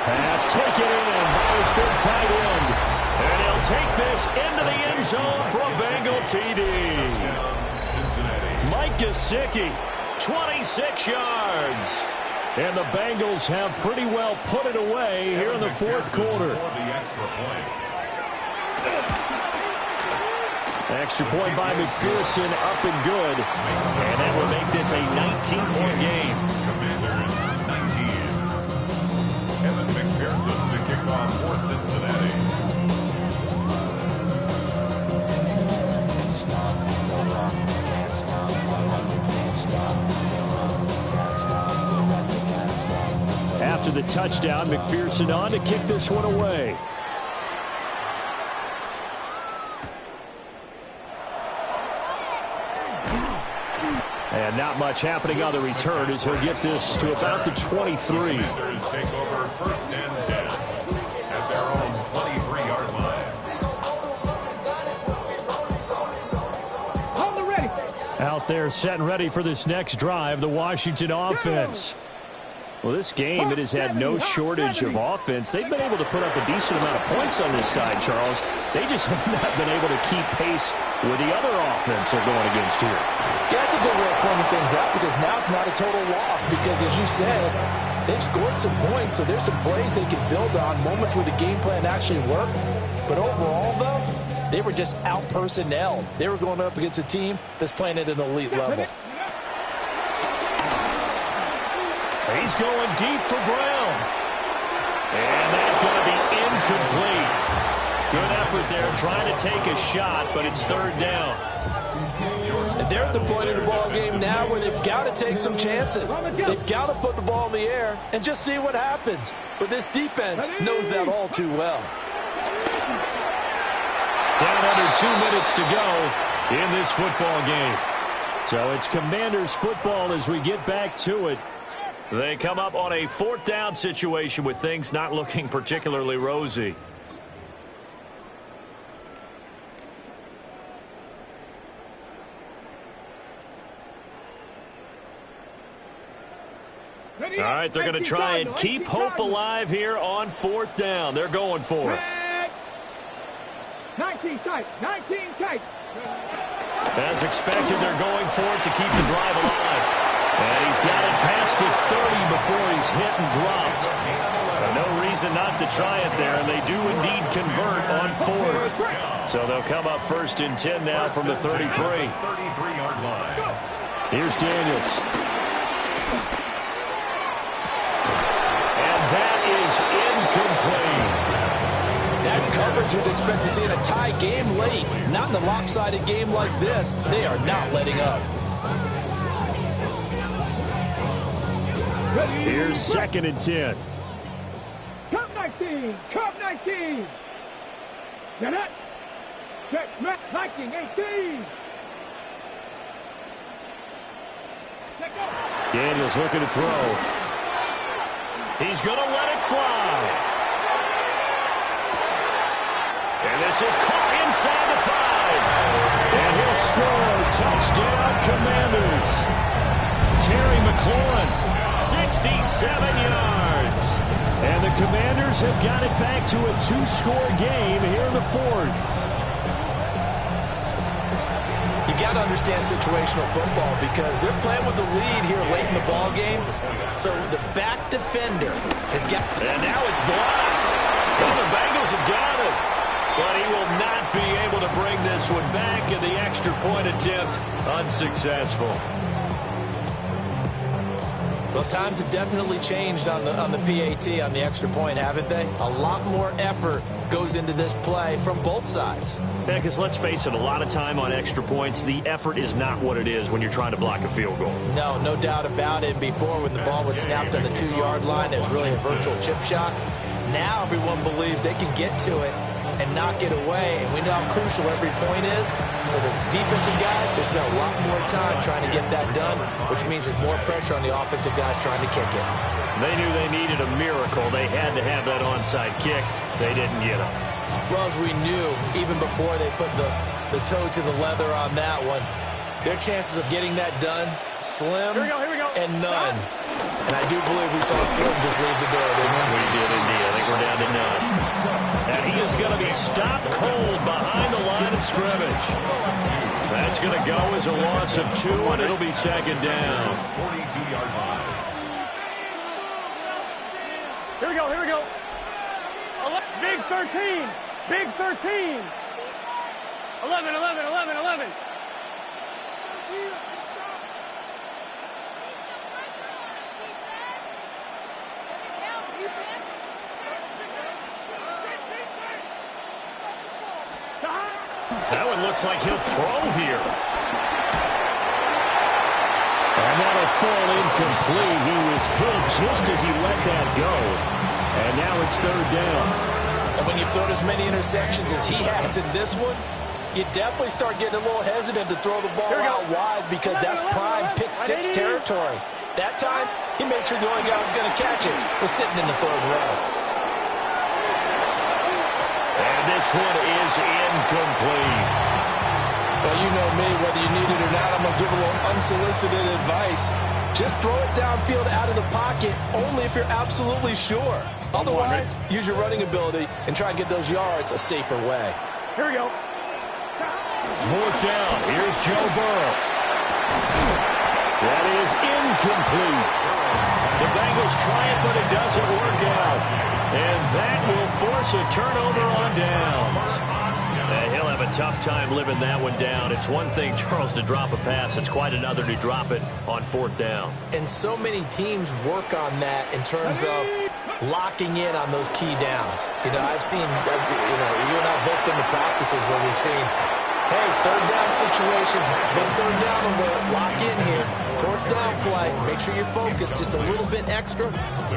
Pass taken in by his big tight end. And he'll take this into the end zone for a Bengal TD. Cincinnati. Mike Gesicki, 26 yards. And the Bengals have pretty well put it away here in the fourth quarter. Extra point by McPherson, up and good. And that will make this a 19-point game. Commanders 19. Evan McPherson to kick off for Cincinnati. After the touchdown, McPherson on to kick this one away. And not much happening on the return as he'll get this to about the 23. Commanders take over 1st and 10 at their own 23-yard line. Hold the ready. Out there set and ready for this next drive, the Washington offense. Well, this game, it has had no shortage of offense. They've been able to put up a decent amount of points on this side, Charles. They just have not been able to keep pace with the other offense they're going against here. Yeah, that's a good way of pointing things out, because now it's not a total loss, because as you said, they've scored some points, so there's some plays they can build on, moments where the game plan actually worked. But overall, though, they were just out-personnelled. They were going up against a team that's playing at an elite level. He's going deep for Brown. And that's going to be incomplete. Good effort there trying to take a shot, but it's 3rd down. And they're at the point of the ball game now where they've got to take some chances. They've got to put the ball in the air and just see what happens. But this defense knows that all too well. Down under 2 minutes to go in this football game. So it's Commanders football as we get back to it. They come up on a 4th down situation with things not looking particularly rosy. All right, they're going to try and keep hope alive here on 4th down. They're going for it. 19 tight, 19 tight. As expected, they're going for it to keep the drive alive. And he's got it past the 30 before he's hit and dropped. No reason not to try it there, and they do indeed convert on 4th. So they'll come up 1st and 10 now from the 33. 33-yard line. Here's Daniels. And that is incomplete. That's coverage you'd expect to see in a tie game late. Not in a lopsided game like this. They are not letting up. Here's 2nd and 10. Cup 19, Cup 19. Get it. Check, Matt, 19, 18. Check up. Daniels looking to throw. He's going to let it fly. And this is caught inside the 5. And he'll score. Touchdown, Commanders. Terry McLaurin, 67 yards. And the Commanders have got it back to a 2-score game here in the 4th. You got to understand situational football because they're playing with the lead here late in the ball game. So the back defender has got... And now it's blocked. Well, the Bengals have got it. But he will not be able to bring this one back, and the extra point attempt unsuccessful. Well, times have definitely changed on the PAT, on the extra point, haven't they? A lot more effort goes into this play from both sides. Yeah, because let's face it, a lot of time on extra points, the effort is not what it is when you're trying to block a field goal. No doubt about it. Before, when the ball was snapped on the 2-yard line, it was really a virtual chip shot. Now everyone believes they can get to it and knock it away, and we know how crucial every point is. So the defensive guys, they spend a lot more time trying to get that done, which means there's more pressure on the offensive guys trying to kick it. They knew they needed a miracle. They had to have that onside kick. They didn't get it. Well, as we knew, even before they put the toe to the leather on that one, their chances of getting that done, slim and none. And I do believe we saw Slim just leave the door, didn't we? We did indeed. I think we're down to none. And he is going to be stopped cold behind the line of scrimmage. That's going to go as a loss of 2, and it'll be 2nd down. 42-yard line. Here we go. Big 13. Big 13. 11. That one looks like he'll throw here. And that'll fall incomplete. He was hit just as he let that go. And now it's 3rd down. And when you've thrown as many interceptions as he has in this one, you definitely start getting a little hesitant to throw the ball out wide because that's prime pick 6 territory. That time, he made sure the only guy who was going to catch it was sitting in the 3rd row. And this one is incomplete. Well, you know me, whether you need it or not, I'm going to give a little unsolicited advice. Just throw it downfield out of the pocket only if you're absolutely sure. Otherwise, use your running ability and try and get those yards a safer way. Here we go. 4th down. Here's Joe Burrow. That is incomplete. The Bengals try it, but it doesn't work out. And that will force a turnover on downs. And he'll have a tough time living that one down. It's one thing, Charles, to drop a pass. It's quite another to drop it on 4th down. And so many teams work on that in terms of locking in on those key downs. You know, I've seen, you and I have both been to practices where we've seen Hey, third down situation. Big third down alert. Lock in here. Fourth down play. Make sure you're focused just a little bit extra.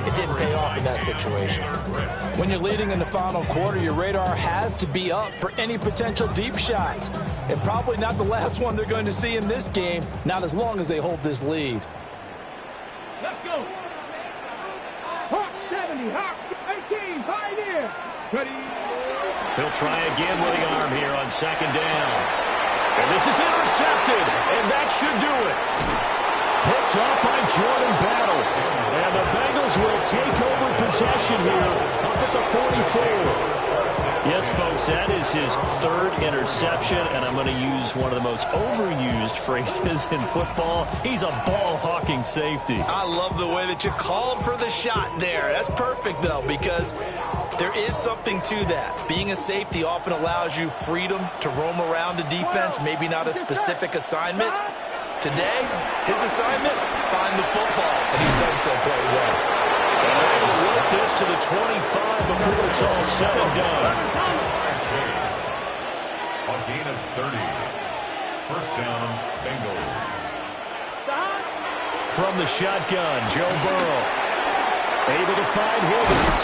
It didn't pay off in that situation. When you're leading in the final quarter, your radar has to be up for any potential deep shots. And probably not the last one they're going to see in this game, not as long as they hold this lead. Let's go. Hawk 70, Hawk 18, Pioneer. Ready. He'll try again with the arm here on second down. And this is intercepted, and that should do it. Picked off by Jordan Battle. And the Bengals will take over possession here up at the 44. Yes, folks, that is his third interception, and I'm going to use one of the most overused phrases in football. He's a ball-hawking safety. I love the way that you called for the shot there. That's perfect, though, because there is something to that. Being a safety often allows you freedom to roam around a defense, maybe not a specific assignment. Today, his assignment, find the football, and he's done so quite well. And they will work this to the 25 before it's all said and done. Chase. A gain of 30. First down, Bengals. From the shotgun, Joe Burrow. Able to find Higgins.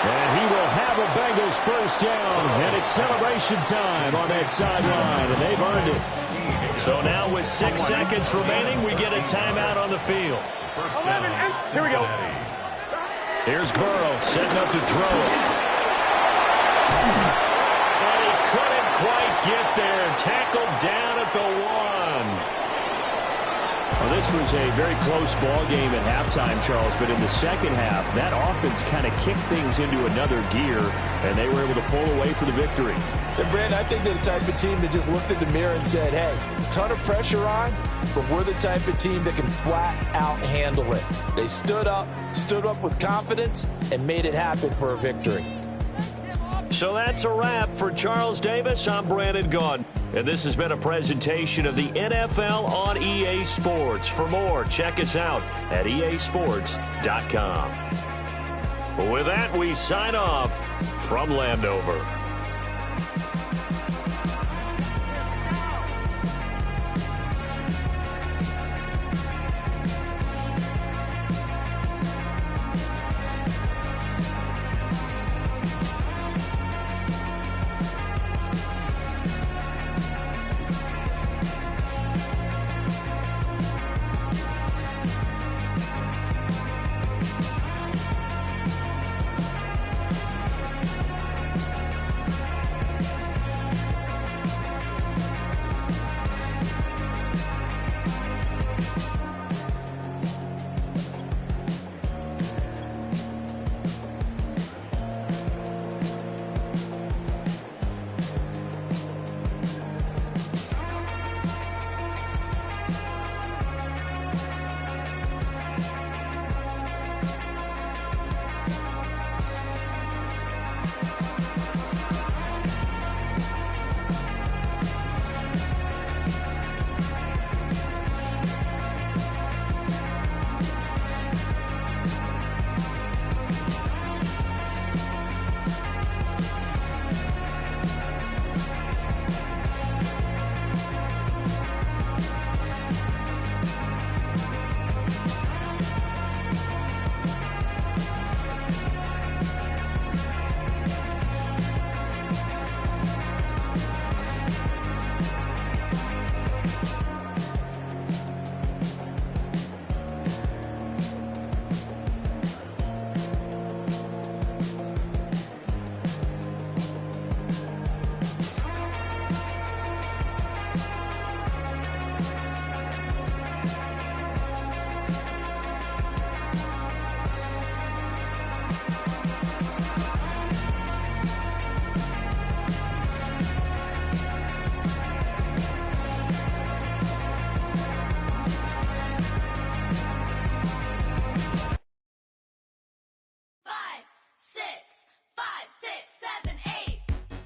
And he will have a Bengals first down. And it's celebration time on that sideline. And they've earned it. So now with 6 seconds remaining, we get a timeout on the field. First down, Here we go. Here's Burrow setting up to throw it. And he couldn't quite get there. Tackled down at the 1. Well, this was a very close ball game at halftime, Charles, but in the second half, that offense kind of kicked things into another gear, and they were able to pull away for the victory. And Brandon, I think they're the type of team that just looked in the mirror and said, hey, ton of pressure on, but we're the type of team that can flat out handle it. They stood up with confidence, and made it happen for a victory. So that's a wrap for Charles Davis. I'm Brandon Gaudin. And this has been a presentation of the NFL on EA Sports. For more, check us out at easports.com. With that, we sign off from Landover.